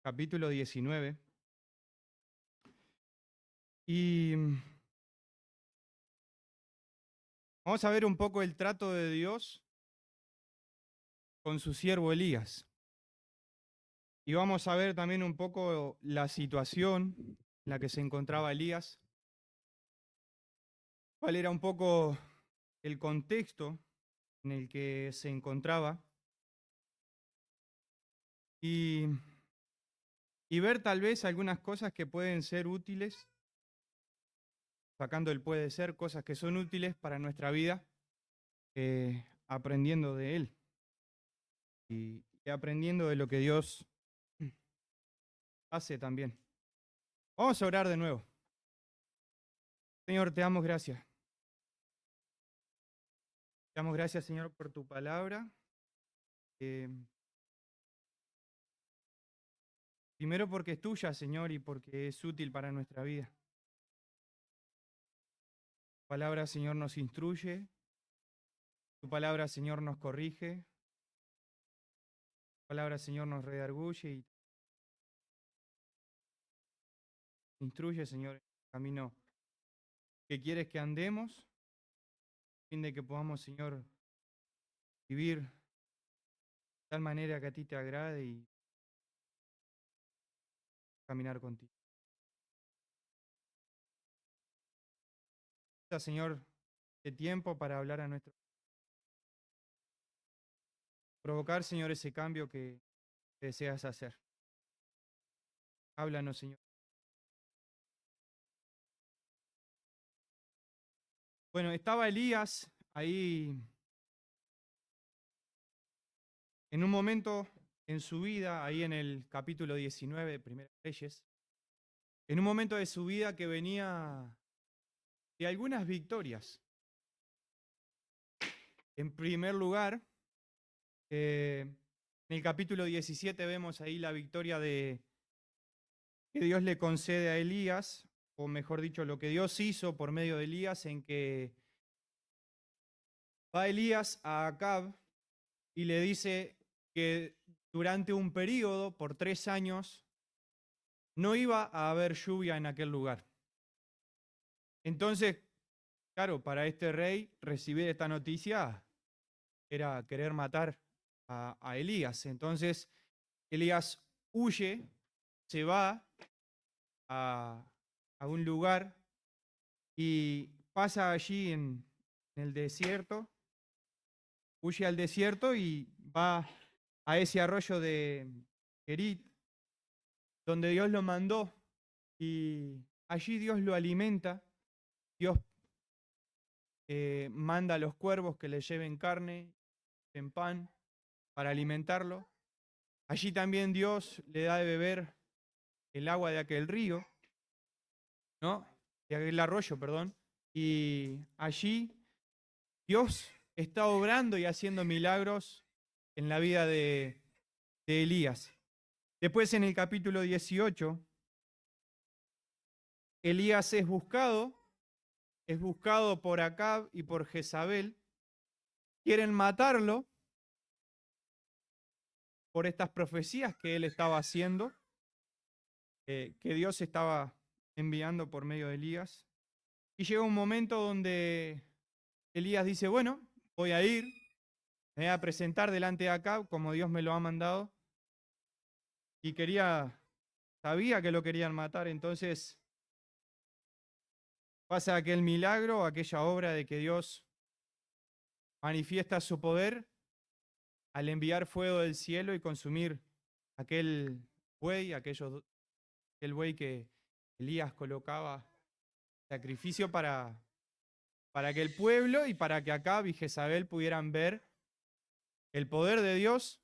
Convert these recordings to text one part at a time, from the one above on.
capítulo 19. Y vamos a ver un poco el trato de Dios con su siervo Elías. Y vamos a ver también un poco la situación en la que se encontraba Elías, cuál era un poco el contexto en el que se encontraba y, y ver tal vez algunas cosas que pueden ser útiles, sacando el puede ser, cosas que son útiles para nuestra vida, aprendiendo de él y aprendiendo de lo que Dios hace también. Vamos a orar de nuevo. Señor, te damos gracias. Te damos gracias, Señor, por tu palabra. Eh, Primero porque es tuya, Señor, y porque es útil para nuestra vida. Tu palabra, Señor, nos instruye. Tu palabra, Señor, nos corrige. Tu palabra, Señor, nos redarguye y instruye, Señor, en el camino que quieres que andemos, a fin de que podamos, Señor, vivir de tal manera que a ti te agrade y caminar contigo. Señor, de tiempo para hablar a nuestro, provocar, Señor, ese cambio que deseas hacer. Háblanos, Señor. Bueno, estaba Elías ahí en un momento en su vida, ahí en el capítulo 19 de Primera Reyes, en un momento de su vida que venía de algunas victorias. En primer lugar, en el capítulo 17 vemos ahí la victoria que Dios le concede a Elías, o mejor dicho, lo que Dios hizo por medio de Elías, en que va Elías a Acab y le dice que durante un periodo, por 3 años, no iba a haber lluvia en aquel lugar. Entonces, claro, para este rey recibir esta noticia era querer matar a Elías. Entonces, Elías huye, se va a, a un lugar y pasa allí en el desierto, huye al desierto y va a ese arroyo de Kerit, donde Dios lo mandó, y allí Dios lo alimenta. Dios manda a los cuervos que le lleven carne, en pan, para alimentarlo. Allí también Dios le da de beber el agua de aquel río, ¿no? De aquel arroyo, perdón. Y allí Dios está obrando y haciendo milagros en la vida de Elías. Después en el capítulo 18, Elías es buscado por Acab y por Jezabel. Quieren matarlo por estas profecías que él estaba haciendo, que Dios estaba enviando por medio de Elías. Y llega un momento donde Elías dice, bueno, voy a ir, me voy a presentar delante de Acab como Dios me lo ha mandado. Y sabía que lo querían matar, entonces pasa aquel milagro, aquella obra de que Dios manifiesta su poder al enviar fuego del cielo y consumir aquel buey, aquel buey que Elías colocaba sacrificio para que el pueblo y para que Acab y Jezabel pudieran ver el poder de Dios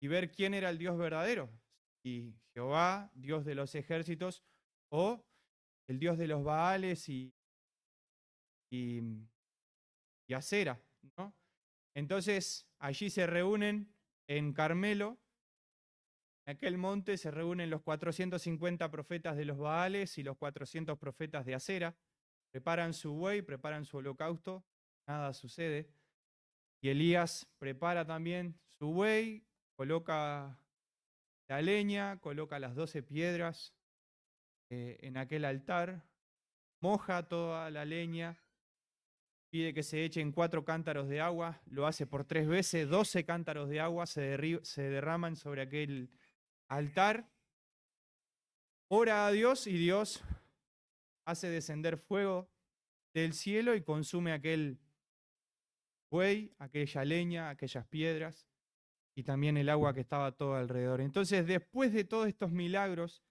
y ver quién era el Dios verdadero. Y Jehová, Dios de los ejércitos, o el Dios de los Baales y, y Acera, ¿no? Entonces allí se reúnen en Carmelo, en aquel monte se reúnen los 450 profetas de los Baales y los 400 profetas de Acera, preparan su buey, preparan su holocausto, nada sucede. Y Elías prepara también su buey, coloca la leña, coloca las 12 piedras en aquel altar, moja toda la leña, pide que se echen 4 cántaros de agua, lo hace por 3 veces, 12 cántaros de agua se derraman sobre aquel altar, ora a Dios y Dios hace descender fuego del cielo y consume aquel buey, aquella leña, aquellas piedras y también el agua que estaba todo alrededor. Entonces, después de todos estos milagros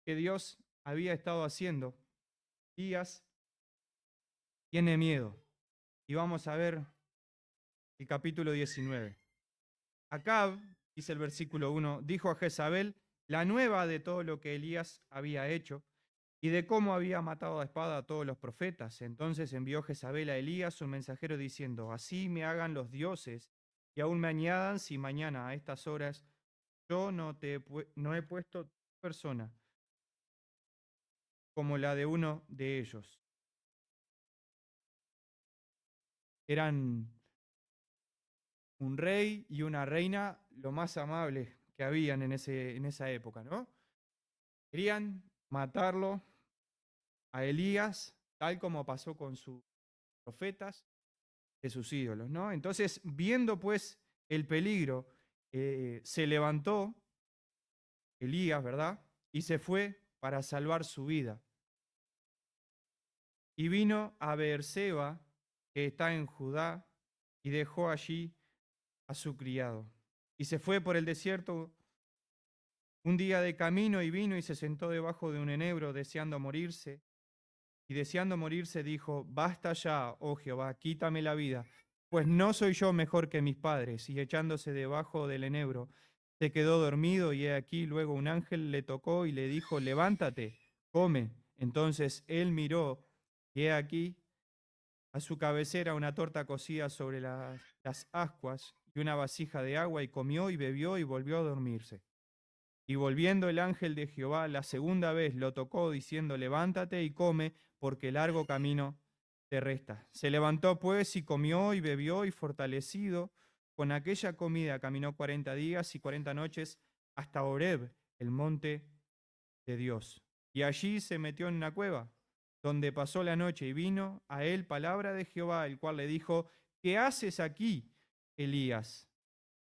que Dios había estado haciendo, Elías tiene miedo. Y vamos a ver el capítulo 19. Acab, dice el versículo 1, dijo a Jezabel la nueva de todo lo que Elías había hecho y de cómo había matado a espada a todos los profetas. Entonces envió Jezabel a Elías un mensajero diciendo, así me hagan los dioses y aún me añadan si mañana a estas horas yo no he puesto persona como la de uno de ellos. Eran un rey y una reina lo más amables que habían en esa época, ¿no? Querían matarlo a Elías, tal como pasó con sus profetas, de sus ídolos, ¿no? Entonces, viendo pues el peligro, se levantó Elías, ¿verdad? Y se fue para salvar su vida. Y vino a Beerseba, que está en Judá, y dejó allí a su criado. Y se fue por el desierto un día de camino y vino y se sentó debajo de un enebro deseando morirse. Y deseando morirse dijo, basta ya, oh Jehová, quítame la vida, pues no soy yo mejor que mis padres. Y echándose debajo del enebro, se quedó dormido y he aquí luego un ángel le tocó y le dijo, levántate, come. Entonces él miró y he aquí a su cabecera una torta cocida sobre las ascuas y una vasija de agua y comió y bebió y volvió a dormirse. Y volviendo el ángel de Jehová la segunda vez lo tocó, diciendo, levántate y come, porque largo camino te resta. Se levantó pues y comió y bebió, y fortalecido con aquella comida caminó 40 días y 40 noches hasta Horeb, el monte de Dios. Y allí se metió en una cueva, donde pasó la noche, y vino a él palabra de Jehová, el cual le dijo, ¿qué haces aquí, Elías?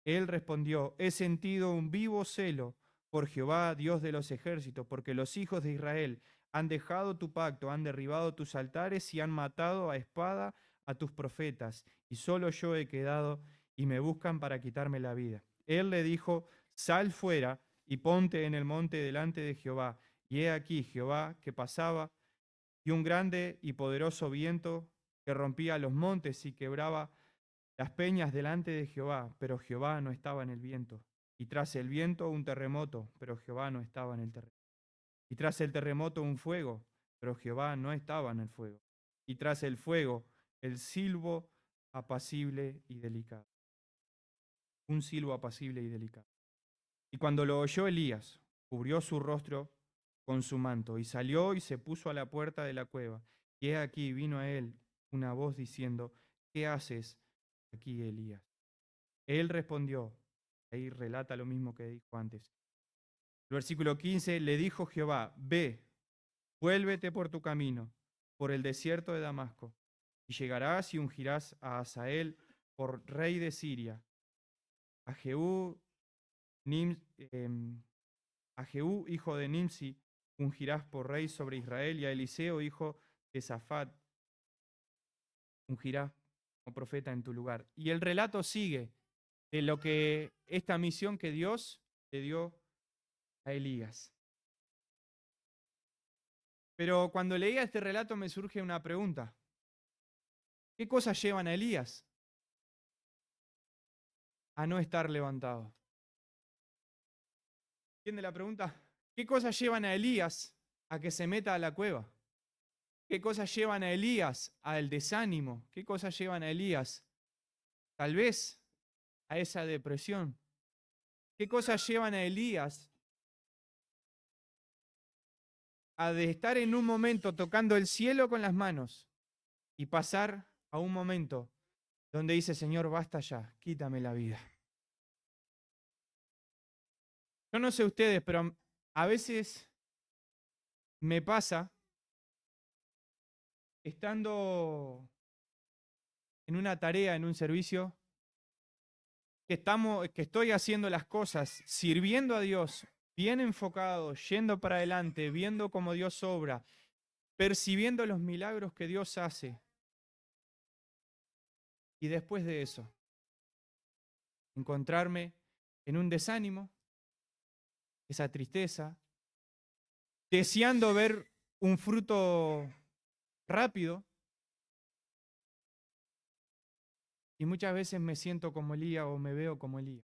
Él respondió, he sentido un vivo celo por Jehová, Dios de los ejércitos, porque los hijos de Israel han dejado tu pacto, han derribado tus altares y han matado a espada a tus profetas, y solo yo he quedado y me buscan para quitarme la vida. Él le dijo, sal fuera y ponte en el monte delante de Jehová. Y he aquí Jehová que pasaba, y un grande y poderoso viento que rompía los montes y quebraba las peñas delante de Jehová, pero Jehová no estaba en el viento. Y tras el viento un terremoto, pero Jehová no estaba en el terremoto. Y tras el terremoto un fuego, pero Jehová no estaba en el fuego. Y tras el fuego el silbo apacible y delicado. Un silbo apacible y delicado. Y cuando lo oyó Elías, cubrió su rostro con su manto, y salió y se puso a la puerta de la cueva. Y he aquí vino a él una voz diciendo, ¿qué haces aquí, Elías? Él respondió, ahí relata lo mismo que dijo antes. El versículo 15, le dijo Jehová, ve, vuélvete por tu camino, por el desierto de Damasco, y llegarás y ungirás a Hazael por rey de Siria, a Jehú, a Jehú hijo de Nimsi, ungirás por rey sobre Israel, y a Eliseo, hijo de Safat, ungirás como profeta en tu lugar. Y el relato sigue de lo que esta misión que Dios le dio a Elías. Pero cuando leía este relato me surge una pregunta. ¿Qué cosas llevan a Elías a no estar levantado? ¿Entiende la pregunta? ¿Qué cosas llevan a Elías a que se meta a la cueva? ¿Qué cosas llevan a Elías al desánimo? ¿Qué cosas llevan a Elías tal vez a esa depresión? ¿Qué cosas llevan a Elías a de estar en un momento tocando el cielo con las manos y pasar a un momento donde dice, Señor, basta ya, quítame la vida? Yo no sé ustedes, pero a veces me pasa estando en una tarea, en un servicio, que estoy haciendo las cosas, sirviendo a Dios, bien enfocado, yendo para adelante, viendo cómo Dios obra, percibiendo los milagros que Dios hace. Y después de eso, encontrarme en un desánimo, esa tristeza, deseando ver un fruto rápido, y muchas veces me siento como Elías o me veo como Elías.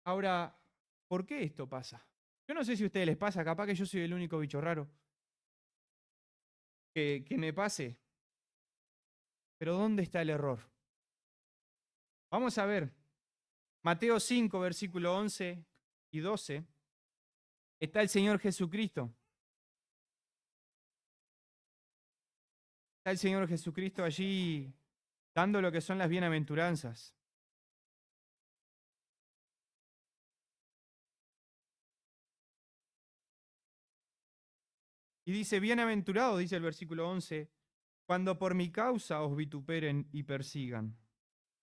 Ahora, ¿por qué esto pasa? Yo no sé si a ustedes les pasa, capaz que yo soy el único bicho raro que me pase, pero ¿dónde está el error? Vamos a ver, Mateo 5, versículo 11 y 12, está el Señor Jesucristo. Está el Señor Jesucristo allí dando lo que son las bienaventuranzas. Y dice, bienaventurado, dice el versículo 11, cuando por mi causa os vituperen y persigan,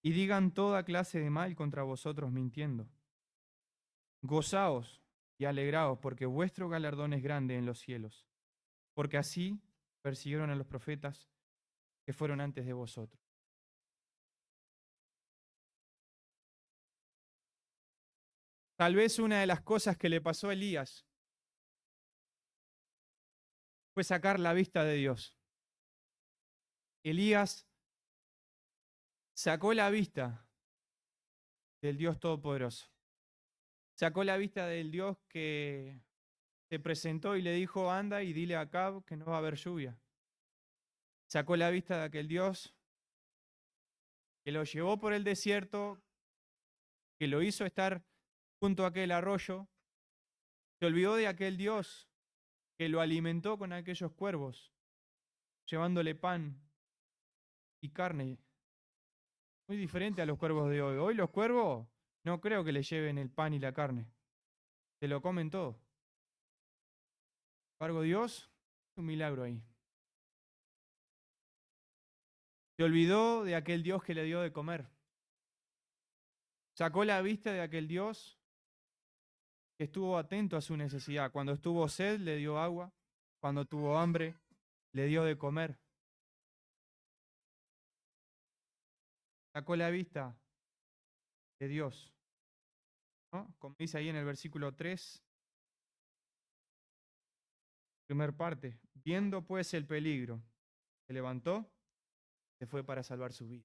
y digan toda clase de mal contra vosotros mintiendo. Gozaos y alegraos, porque vuestro galardón es grande en los cielos, porque así persiguieron a los profetas que fueron antes de vosotros. Tal vez una de las cosas que le pasó a Elías fue sacar la vista de Dios. Elías sacó la vista del Dios Todopoderoso. Sacó la vista del Dios que se presentó y le dijo, anda y dile a Acab que no va a haber lluvia. Sacó la vista de aquel Dios que lo llevó por el desierto, que lo hizo estar junto a aquel arroyo. Se olvidó de aquel Dios que lo alimentó con aquellos cuervos, llevándole pan y carne. Muy diferente a los cuervos de hoy. Hoy los cuervos no creo que le lleven el pan y la carne. Se lo comen todo. Sin embargo, Dios, un milagro ahí. Se olvidó de aquel Dios que le dio de comer. Sacó la vista de aquel Dios que estuvo atento a su necesidad. Cuando estuvo sed, le dio agua. Cuando tuvo hambre, le dio de comer. Sacó la vista de Dios, ¿no? Como dice ahí en el versículo 3, primer parte. Viendo pues el peligro, se levantó, se fue para salvar su vida.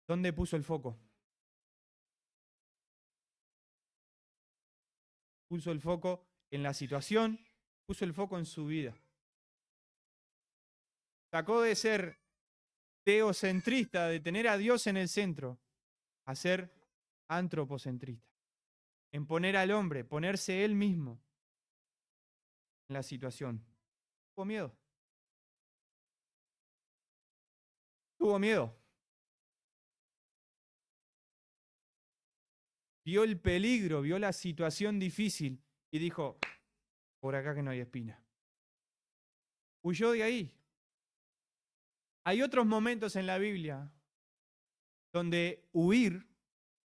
¿Dónde puso el foco? Puso el foco en la situación, puso el foco en su vida. Sacó de ser teocentrista, de tener a Dios en el centro, a ser antropocentrista. En poner al hombre, ponerse él mismo en la situación. Tuvo miedo. Tuvo miedo. Vio el peligro, vio la situación difícil y dijo, por acá que no hay espina. Huyó de ahí. Hay otros momentos en la Biblia donde huir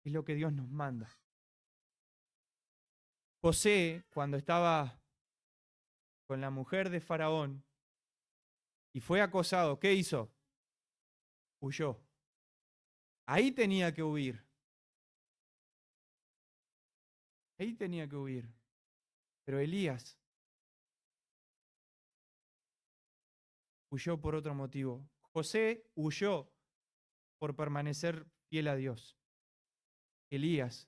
es lo que Dios nos manda. José, cuando estaba con la mujer de Faraón y fue acosado, ¿qué hizo? Huyó. Ahí tenía que huir. Ahí tenía que huir. Pero Elías huyó por otro motivo. José huyó por permanecer fiel a Dios. Elías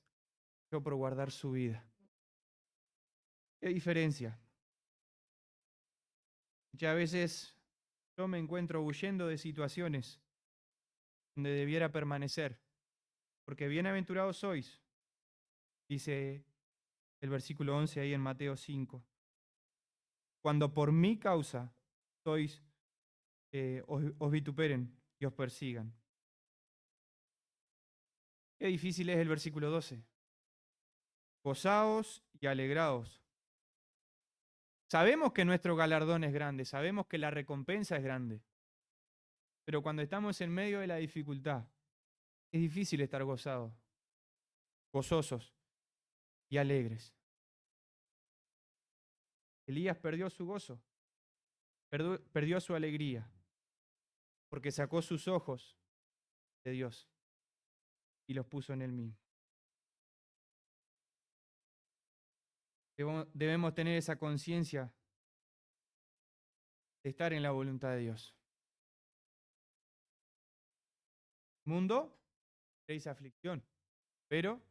huyó por guardar su vida. ¿Qué diferencia? Muchas veces yo me encuentro huyendo de situaciones donde debiera permanecer, porque bienaventurados sois, dice el versículo 11 ahí en Mateo 5, cuando por mi causa sois, os vituperen y os persigan. Qué difícil es el versículo 12. Gozaos y alegraos. Sabemos que nuestro galardón es grande, sabemos que la recompensa es grande, pero cuando estamos en medio de la dificultad, es difícil estar gozados, gozosos y alegres. Elías perdió su gozo, perdió su alegría, porque sacó sus ojos de Dios y los puso en él mismo. Debemos tener esa conciencia de estar en la voluntad de Dios. Mundo, tenéis aflicción, pero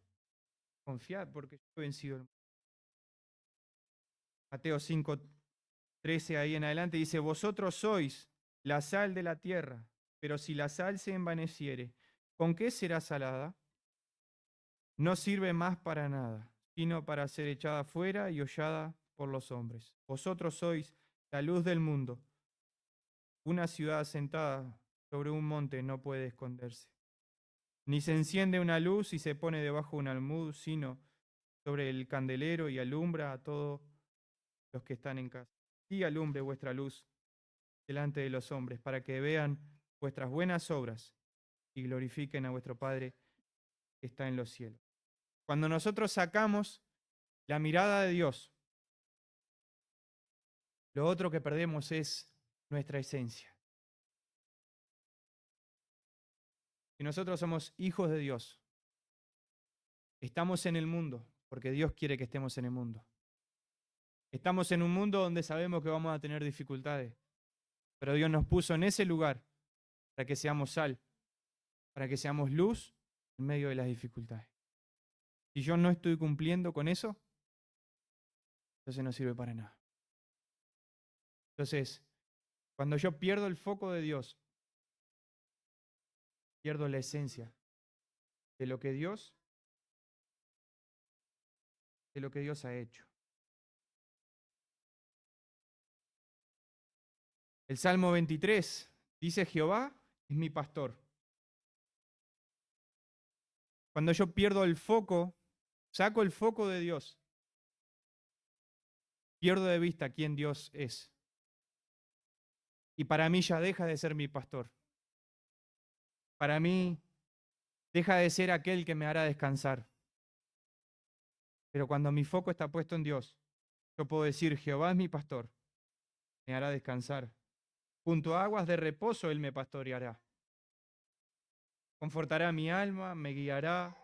confiad porque yo he vencido el mundo. Mateo 5:13 ahí en adelante dice, vosotros sois la sal de la tierra, pero si la sal se envaneciere, ¿con qué será salada? No sirve más para nada, sino para ser echada fuera y hollada por los hombres. Vosotros sois la luz del mundo. Una ciudad asentada sobre un monte no puede esconderse. Ni se enciende una luz y se pone debajo de un almud, sino sobre el candelero y alumbra a todos los que están en casa. Y alumbre vuestra luz delante de los hombres, para que vean vuestras buenas obras y glorifiquen a vuestro Padre que está en los cielos. Cuando nosotros sacamos la mirada de Dios, lo otro que perdemos es nuestra esencia. Si nosotros somos hijos de Dios, estamos en el mundo porque Dios quiere que estemos en el mundo. Estamos en un mundo donde sabemos que vamos a tener dificultades, pero Dios nos puso en ese lugar para que seamos sal, para que seamos luz en medio de las dificultades. Si yo no estoy cumpliendo con eso, entonces no sirve para nada. Entonces, cuando yo pierdo el foco de Dios, pierdo la esencia de lo que Dios ha hecho. El Salmo 23 dice, Jehová es mi pastor. Cuando yo pierdo el foco, saco el foco de Dios, pierdo de vista quién Dios es. Y para mí ya deja de ser mi pastor. Para mí deja de ser aquel que me hará descansar. Pero cuando mi foco está puesto en Dios, yo puedo decir, Jehová es mi pastor, me hará descansar. Junto a aguas de reposo Él me pastoreará. Confortará mi alma, me guiará.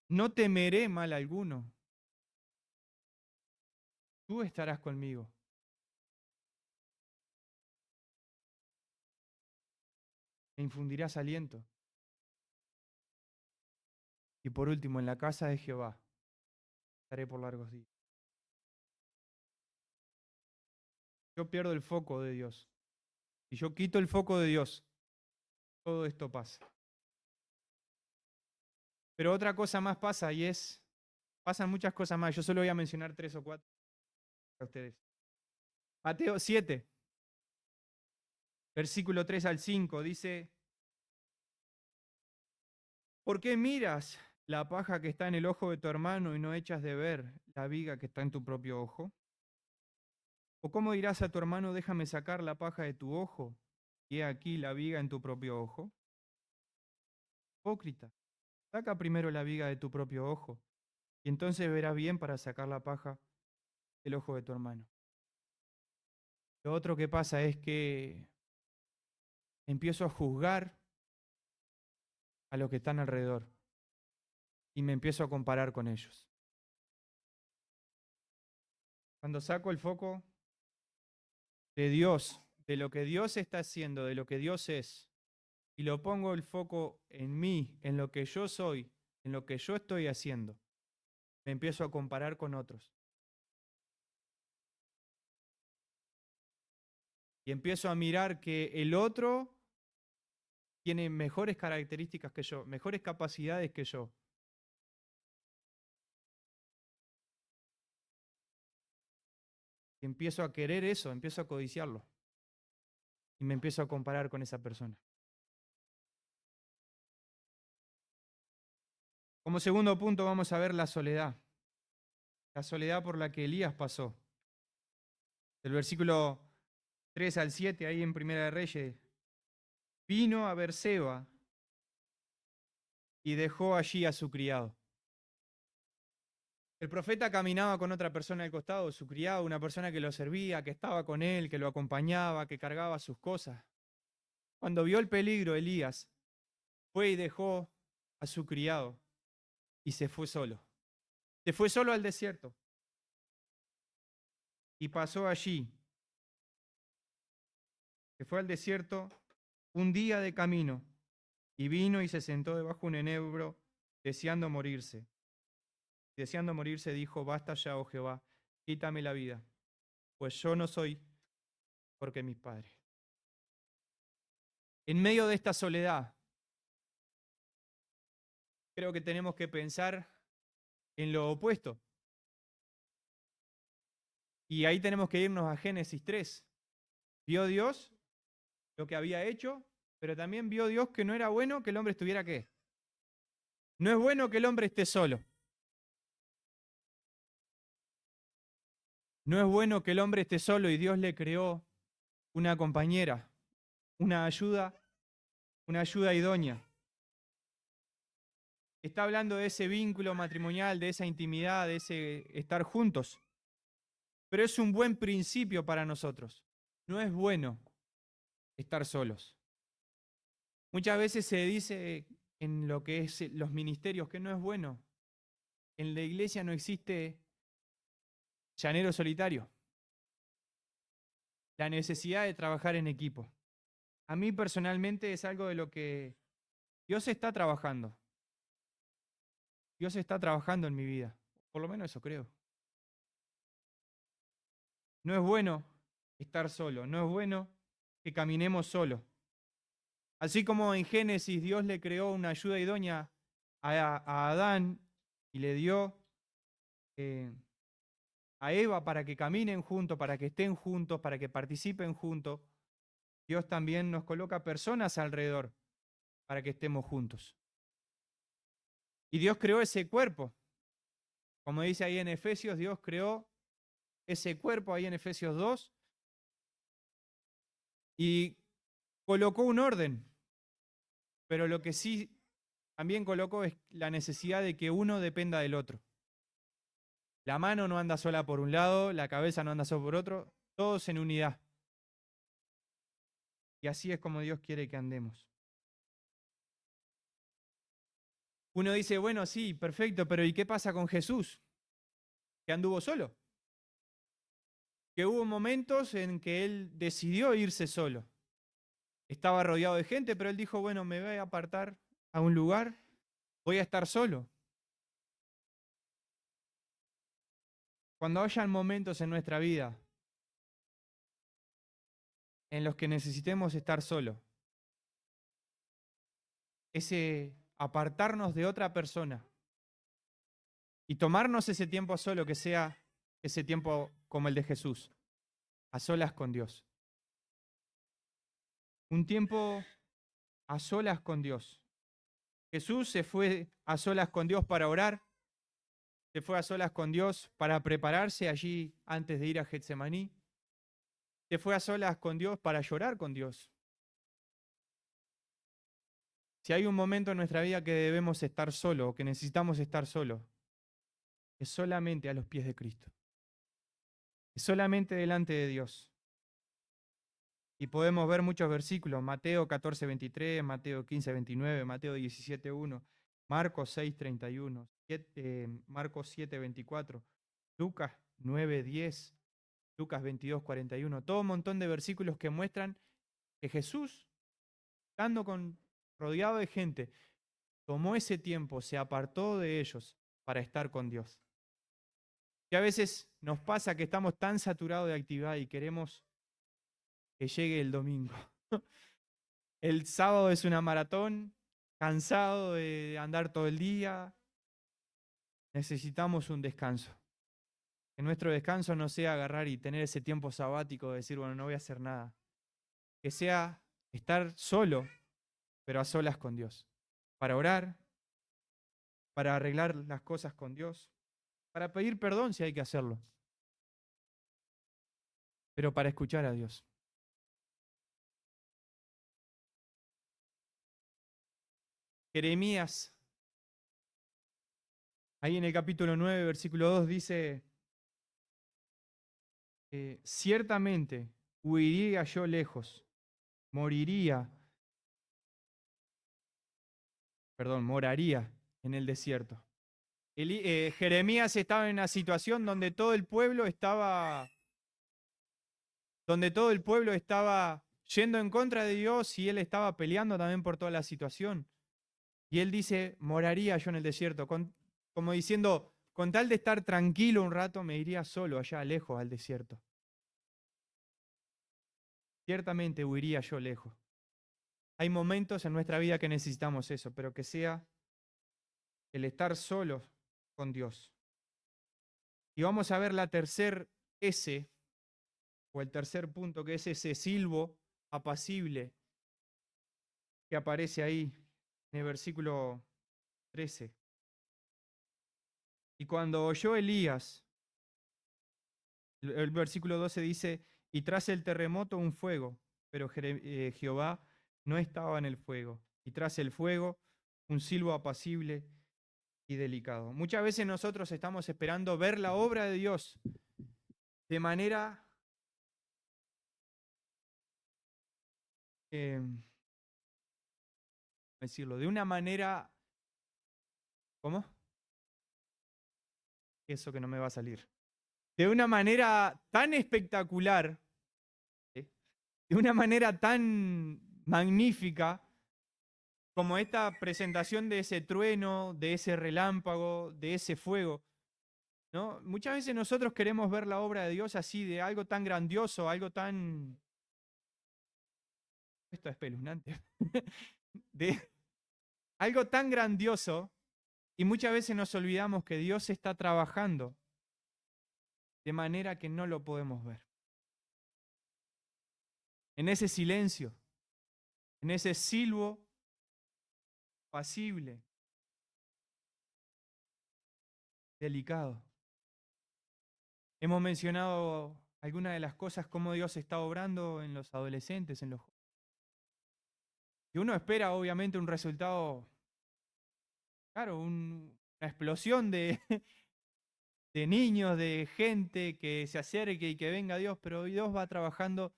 No temeré mal alguno. Tú estarás conmigo. Me infundirás aliento. Y por último, en la casa de Jehová estaré por largos días. Yo pierdo el foco de Dios. Si yo quito el foco de Dios, todo esto pasa. Pero otra cosa más pasa y pasan muchas cosas más. Yo solo voy a mencionar 3 o 4 para ustedes. Mateo 7, versículo 3 al 5, dice, ¿por qué miras la paja que está en el ojo de tu hermano y no echas de ver la viga que está en tu propio ojo? ¿O cómo dirás a tu hermano, déjame sacar la paja de tu ojo, y he aquí la viga en tu propio ojo? Hipócrita, saca primero la viga de tu propio ojo, y entonces verás bien para sacar la paja del ojo de tu hermano. Lo otro que pasa es que empiezo a juzgar a los que están alrededor y me empiezo a comparar con ellos. Cuando saco el foco de Dios, de lo que Dios está haciendo, de lo que Dios es, y lo pongo el foco en mí, en lo que yo soy, en lo que yo estoy haciendo, me empiezo a comparar con otros. Y empiezo a mirar que el otro tiene mejores características que yo, mejores capacidades que yo. Y empiezo a querer eso, empiezo a codiciarlo. Y me empiezo a comparar con esa persona. Como segundo punto vamos a ver la soledad. la soledad por la que Elías pasó. Del versículo 3 al 7, ahí en Primera de Reyes, vino a Beerseba y dejó allí a su criado. El profeta caminaba con otra persona al costado, su criado, una persona que lo servía, que estaba con él, que lo acompañaba, que cargaba sus cosas. Cuando vio el peligro, Elías fue y dejó a su criado y se fue solo. Se fue solo al desierto y pasó allí. Se fue al desierto un día de camino y vino y se sentó debajo de un enebro deseando morirse. Deseando morirse dijo, basta ya, oh Jehová, quítame la vida, pues yo no soy porque mis padres. En medio de esta soledad, creo que tenemos que pensar en lo opuesto. Y ahí tenemos que irnos a Génesis 3. Vio Dios lo que había hecho, pero también vio Dios que no era bueno que el hombre estuviera ¿qué? No es bueno que el hombre esté solo. No es bueno que el hombre esté solo y Dios le creó una compañera, una ayuda idónea. Está hablando de ese vínculo matrimonial, de esa intimidad, de ese estar juntos. Pero es un buen principio para nosotros. No es bueno estar solos. Muchas veces se dice en lo que es los ministerios que no es bueno. En la iglesia no existe llanero solitario. La necesidad de trabajar en equipo. A mí personalmente es algo de lo que Dios está trabajando. Dios está trabajando en mi vida. Por lo menos eso creo. No es bueno estar solo. No es bueno que caminemos solo. Así como en Génesis Dios le creó una ayuda idónea a Adán y le dio a Eva para que caminen juntos, para que estén juntos, para que participen juntos, Dios también nos coloca personas alrededor para que estemos juntos. Y Dios creó ese cuerpo. Como dice ahí en Efesios, Dios creó ese cuerpo ahí en Efesios 2 y colocó un orden. Pero lo que sí también colocó es la necesidad de que uno dependa del otro. La mano no anda sola por un lado, la cabeza no anda sola por otro, todos en unidad. Y así es como Dios quiere que andemos. Uno dice, bueno, sí, perfecto, pero ¿y qué pasa con Jesús? Que anduvo solo. Que hubo momentos en que él decidió irse solo. Estaba rodeado de gente, pero él dijo, bueno, me voy a apartar a un lugar, voy a estar solo. Cuando hayan momentos en nuestra vida en los que necesitemos estar solos, ese apartarnos de otra persona y tomarnos ese tiempo solo, que sea ese tiempo como el de Jesús, a solas con Dios. Un tiempo a solas con Dios. Jesús se fue a solas con Dios para orar, se fue a solas con Dios para prepararse allí antes de ir a Getsemaní, se fue a solas con Dios para llorar con Dios. Si hay un momento en nuestra vida que debemos estar solos o que necesitamos estar solos, es solamente a los pies de Cristo. Es solamente delante de Dios. Y podemos ver muchos versículos, Mateo 14:23, Mateo 15:29, Mateo 17:1, Marcos 6:31, Marcos 7:24, Lucas 9:10, Lucas 22:41, todo un montón de versículos que muestran que Jesús, estando rodeado de gente, tomó ese tiempo, se apartó de ellos para estar con Dios. Y a veces nos pasa que estamos tan saturados de actividad y queremos que llegue el domingo. El sábado es una maratón, cansado de andar todo el día. Necesitamos un descanso. Que nuestro descanso no sea agarrar y tener ese tiempo sabático de decir, bueno, no voy a hacer nada. Que sea estar solo, pero a solas con Dios. Para orar, para arreglar las cosas con Dios, para pedir perdón si hay que hacerlo, pero para escuchar a Dios. Jeremías, ahí en el capítulo 9, versículo 2, dice, ciertamente huiría yo lejos, moriría, moraría en el desierto. Jeremías estaba en una situación donde todo el pueblo estaba yendo en contra de Dios y él estaba peleando también por toda la situación. Y él dice, moraría yo en el desierto, como diciendo, con tal de estar tranquilo un rato, me iría solo allá, lejos al desierto. Ciertamente huiría yo lejos. Hay momentos en nuestra vida que necesitamos eso, pero que sea el estar solos con Dios. Y vamos a ver la tercer S, o el tercer punto, que es ese silbo apacible que aparece ahí en el versículo 13. Y cuando oyó Elías, el versículo 12 dice, y tras el terremoto un fuego, pero Jehová no estaba en el fuego. Y tras el fuego un silbo apacible y delicado. Muchas veces nosotros estamos esperando ver la obra de Dios de manera decirlo, de una manera, ¿cómo? Eso que no me va a salir. De una manera tan espectacular, ¿sí? De una manera tan magnífica, como esta presentación de ese trueno, de ese relámpago, de ese fuego, ¿no? Muchas veces nosotros queremos ver la obra de Dios así, de algo tan grandioso, algo tan... Esto es espeluznante. De algo tan grandioso, y muchas veces nos olvidamos que Dios está trabajando de manera que no lo podemos ver. En ese silencio, en ese silbo pasible, delicado. Hemos mencionado algunas de las cosas como Dios está obrando en los adolescentes, en los jóvenes. Y uno espera obviamente un resultado, claro, una explosión de, de niños, de gente que se acerque y que venga Dios, pero Dios va trabajando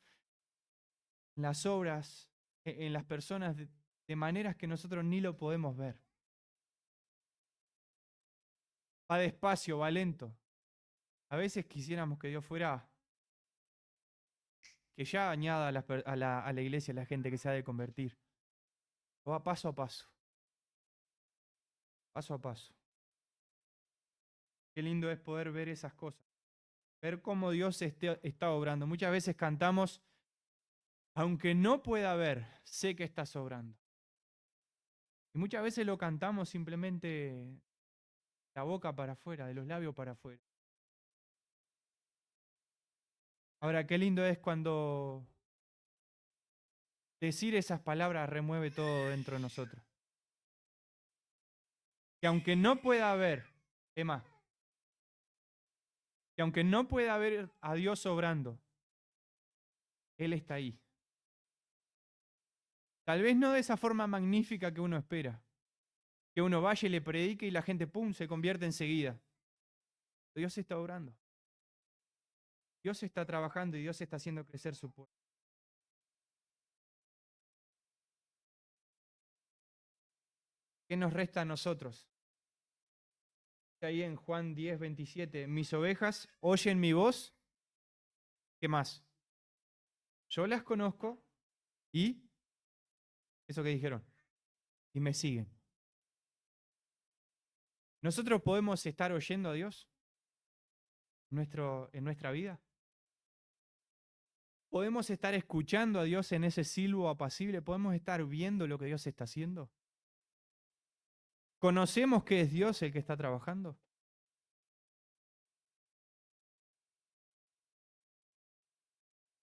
en las obras, en las personas de maneras que nosotros ni lo podemos ver. Va despacio, va lento. A veces quisiéramos que Dios fuera, que ya añada a la iglesia la gente que se ha de convertir. Va paso a paso, paso a paso. Qué lindo es poder ver esas cosas, ver cómo Dios está obrando. Muchas veces cantamos, aunque no pueda ver, sé que estás obrando. Y muchas veces lo cantamos simplemente la boca para afuera, de los labios para afuera. Ahora, qué lindo es cuando decir esas palabras remueve todo dentro de nosotros. Que aunque no pueda ver, Emma, que aunque no pueda ver a Dios obrando, Él está ahí. Tal vez no de esa forma magnífica que uno espera. Que uno vaya y le predique y la gente, ¡pum!, se convierte enseguida. Dios está obrando. Dios está trabajando y Dios está haciendo crecer su pueblo. ¿Qué nos resta a nosotros? Ahí en Juan 10, 27, mis ovejas oyen mi voz. ¿Qué más? Yo las conozco y, eso que dijeron, y me siguen. ¿Nosotros podemos estar oyendo a Dios en nuestra vida? ¿Podemos estar escuchando a Dios en ese silbo apacible? ¿Podemos estar viendo lo que Dios está haciendo? ¿Conocemos que es Dios el que está trabajando?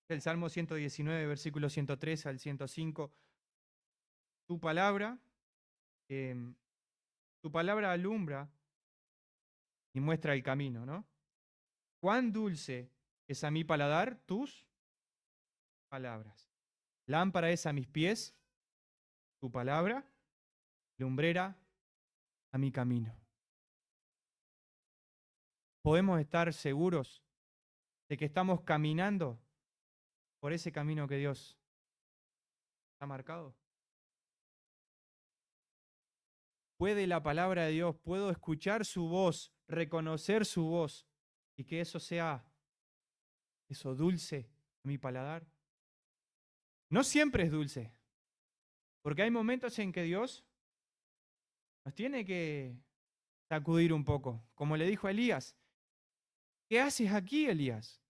El Salmo 119, versículo 103 al 105. Tu palabra, tu palabra alumbra y muestra el camino, ¿no? Cuán dulce es a mi paladar tus palabras. Lámpara es a mis pies tu palabra, lumbrera a mi camino. Podemos estar seguros de que estamos caminando por ese camino que Dios ha marcado. ¿Puede la palabra de Dios, puedo escuchar su voz, reconocer su voz y que eso sea eso dulce a mi paladar? No siempre es dulce, porque hay momentos en que Dios nos tiene que sacudir un poco, como le dijo a Elías. ¿Qué haces aquí, Elías?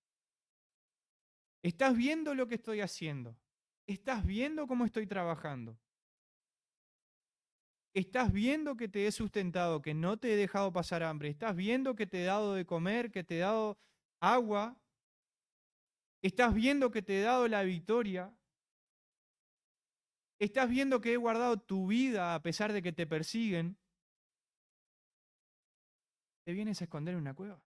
¿Estás viendo lo que estoy haciendo? ¿Estás viendo cómo estoy trabajando? ¿Estás viendo que te he sustentado, que no te he dejado pasar hambre? ¿Estás viendo que te he dado de comer, que te he dado agua? ¿Estás viendo que te he dado la victoria? ¿Estás viendo que he guardado tu vida a pesar de que te persiguen? ¿Te vienes a esconder en una cueva?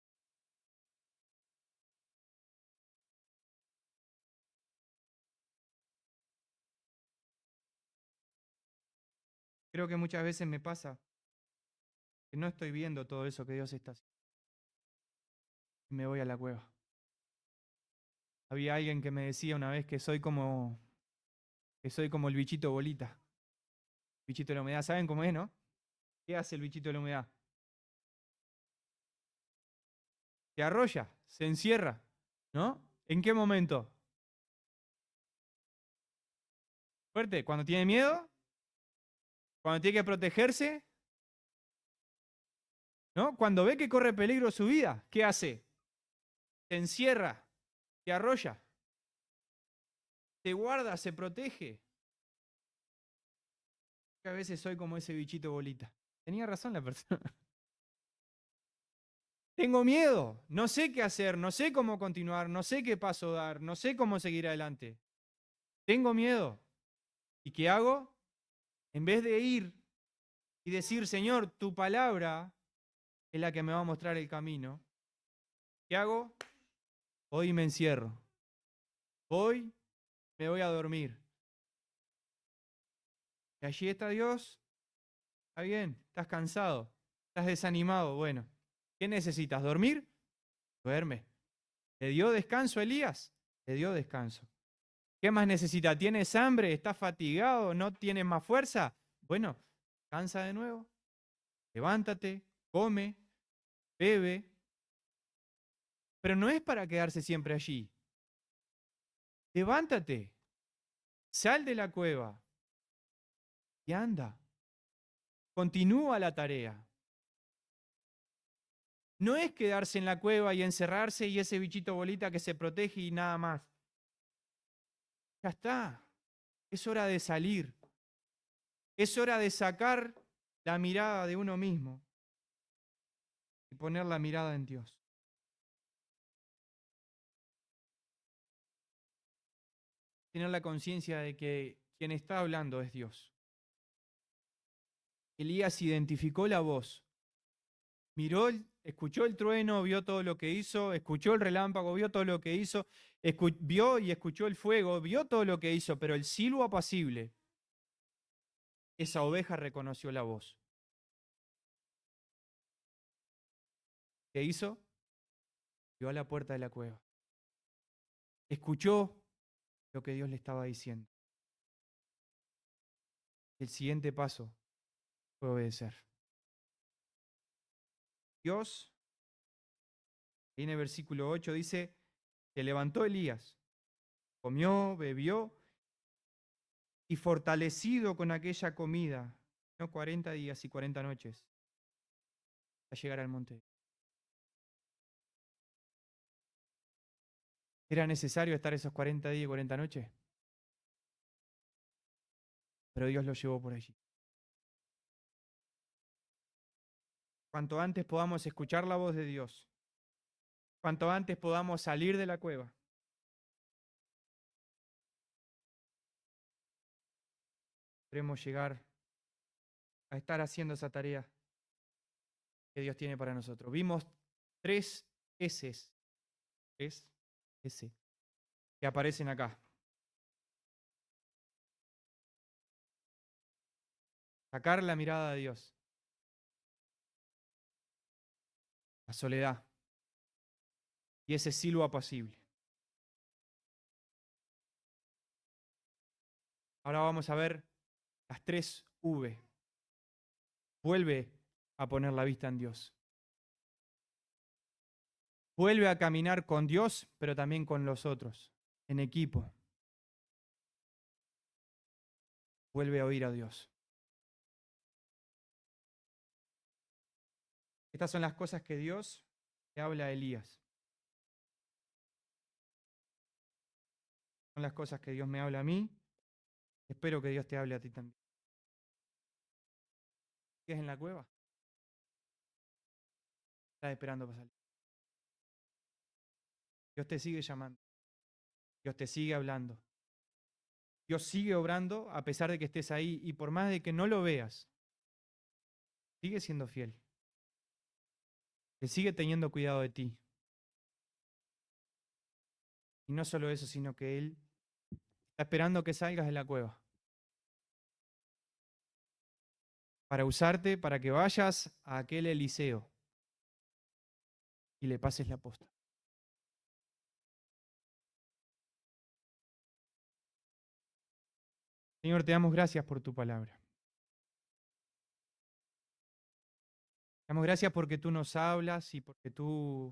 Creo que muchas veces me pasa que no estoy viendo todo eso que Dios está haciendo y me voy a la cueva. Había alguien que me decía una vez que soy como el bichito bolita, bichito de la humedad. ¿Saben cómo es, no? ¿Qué hace el bichito de la humedad? Se arrolla, se encierra, ¿no? ¿En qué momento? Fuerte, cuando tiene miedo, cuando tiene que protegerse, ¿no? Cuando ve que corre peligro su vida, ¿qué hace? Se encierra, se arrolla, se guarda, se protege. A veces soy como ese bichito bolita. Tenía razón la persona. Tengo miedo, no sé qué hacer, no sé cómo continuar, no sé qué paso dar, no sé cómo seguir adelante. Tengo miedo. ¿Y qué hago? En vez de ir y decir, Señor, tu palabra es la que me va a mostrar el camino, ¿qué hago? Hoy me encierro. Hoy me voy a dormir. Y allí está Dios. Está bien, estás cansado, estás desanimado. Bueno, ¿qué necesitas? ¿Dormir? Duerme. ¿Te dio descanso, Elías? Te dio descanso. ¿Qué más necesita? ¿Tienes hambre? ¿Estás fatigado? ¿No tienes más fuerza? Bueno, cansa de nuevo. Levántate, come, bebe. Pero no es para quedarse siempre allí. Levántate, sal de la cueva y anda. Continúa la tarea. No es quedarse en la cueva y encerrarse y ese bichito bolita que se protege y nada más. Ya está. Es hora de salir. Es hora de sacar la mirada de uno mismo y poner la mirada en Dios. Tener la conciencia de que quien está hablando es Dios. Elías identificó la voz, miró, escuchó el trueno, vio todo lo que hizo, escuchó el relámpago, vio todo lo que hizo, vio y escuchó el fuego, vio todo lo que hizo, pero el silbo apacible, esa oveja reconoció la voz. ¿Qué hizo? Vio a la puerta de la cueva. Escuchó lo que Dios le estaba diciendo. El siguiente paso fue obedecer. Dios, en el versículo 8 dice, se levantó Elías, comió, bebió y fortalecido con aquella comida, no 40 días y 40 noches, a llegar al monte. ¿Era necesario estar esos 40 días y 40 noches? Pero Dios lo llevó por allí. Cuanto antes podamos escuchar la voz de Dios, cuanto antes podamos salir de la cueva, podremos llegar a estar haciendo esa tarea que Dios tiene para nosotros. Vimos tres S's, tres S, que aparecen acá. Sacar la mirada de Dios, la soledad y ese silbo apacible. Ahora vamos a ver las tres V. Vuelve a poner la vista en Dios. Vuelve a caminar con Dios, pero también con los otros, en equipo. Vuelve a oír a Dios. Estas son las cosas que Dios le habla a Elías. Son las cosas que Dios me habla a mí. Espero que Dios te hable a ti también. ¿Sigues en la cueva? Estás esperando para salir. Dios te sigue llamando. Dios te sigue hablando. Dios sigue obrando a pesar de que estés ahí y por más de que no lo veas, sigue siendo fiel. Él sigue teniendo cuidado de ti. Y no solo eso, sino que Él está esperando que salgas de la cueva para usarte, para que vayas a aquel Eliseo y le pases la posta. Señor, te damos gracias por tu palabra. Te damos gracias porque tú nos hablas y porque tú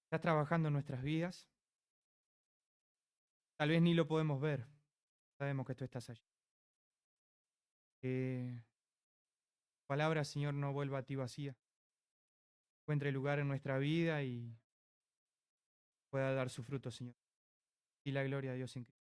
estás trabajando en nuestras vidas. Tal vez ni lo podemos ver. Sabemos que tú estás allí. Que tu palabra, Señor, no vuelva a ti vacía. Encuentre lugar en nuestra vida y pueda dar su fruto, Señor. Y la gloria a Dios en Cristo.